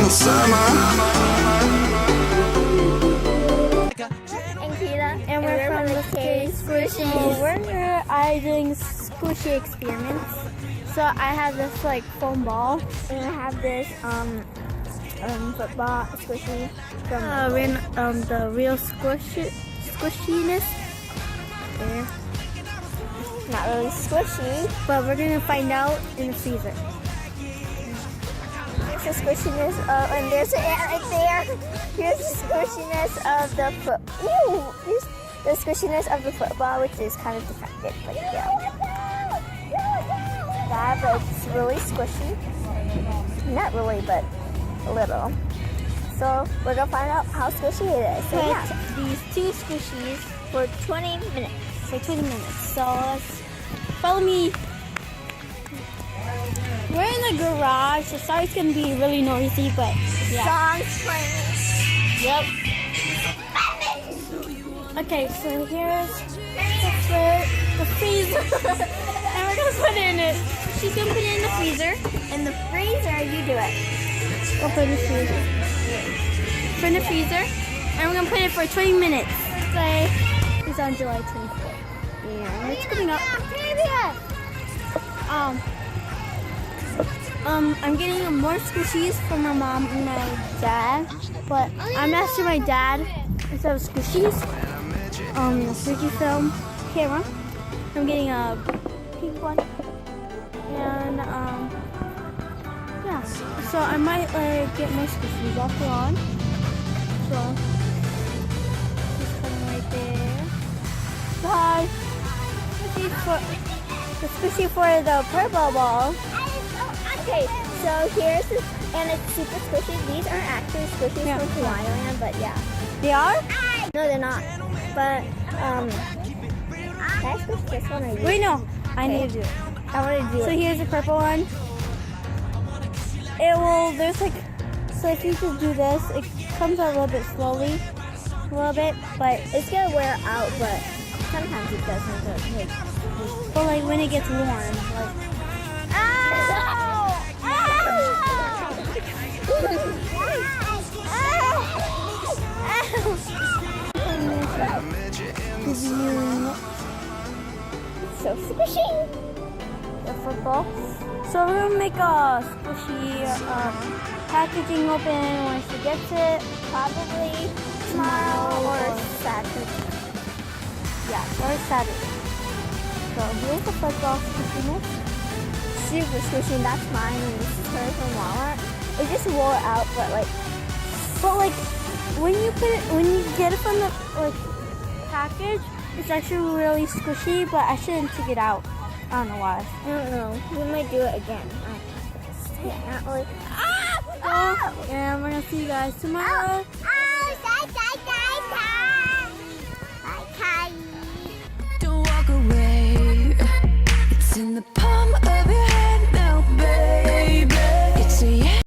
the summer. And we're from the K Squishy. We're here doing squishy experiments. So I have this like foam ball, and I have this football squishy from the real squishiness. There. Not really squishy, but we're gonna find out in the freezer. Here's the squishiness of, and there's an ant right there. Here's the squishiness of the foot. Ew! Here's the squishiness of the football, which is kind of defective, but yeah. That, but it's really squishy. Not really, but a little. So we're gonna find out how squishy it is. So yeah, these two squishies for 20 minutes. For 20 minutes. So let's follow me. We're in the garage, so sorry it's gonna be really noisy, but yeah. Songs playing. Yep. Okay, so here's the freezer. And we're gonna put it in it. She's gonna put it in the freezer. In the freezer, you do it. We'll put it in the freezer. Put it in the freezer. And we're gonna put it for 20 minutes. Say it's on July 24th. Yeah, it's coming up. I'm getting more squishies from my mom and my dad, but I'm asking my dad instead of squishies. The Fujifilm camera. I'm getting a pink one, and yeah. So I might get more squishies after on. So just coming right there. Bye. The squishy for the purple ball. Okay, so here's this, and it's super squishy. These aren't actually squishies from Hawaii Land, but yeah. They are? No, they're not. But, can I squish this one or you? Wait, no. I need to do it. I want to do it. So here's the purple one. It will, there's like, so if you just do this, it comes out a little bit slowly. A little bit, but it's going to wear out, but sometimes it doesn't. But like when it gets warm, like. So squishy. The football. So we're gonna make a squishy packaging open when she gets it. Probably tomorrow or Saturday. Yeah, or Saturday. So here's the football squishiness. Super squishy. That's mine, and this is hers from Walmart. It just wore out, but like when you get it from the package, it's actually really squishy. But I shouldn't take it out. I don't know why. I don't know. We might do it again. Yeah, not really. And we're gonna see you guys tomorrow.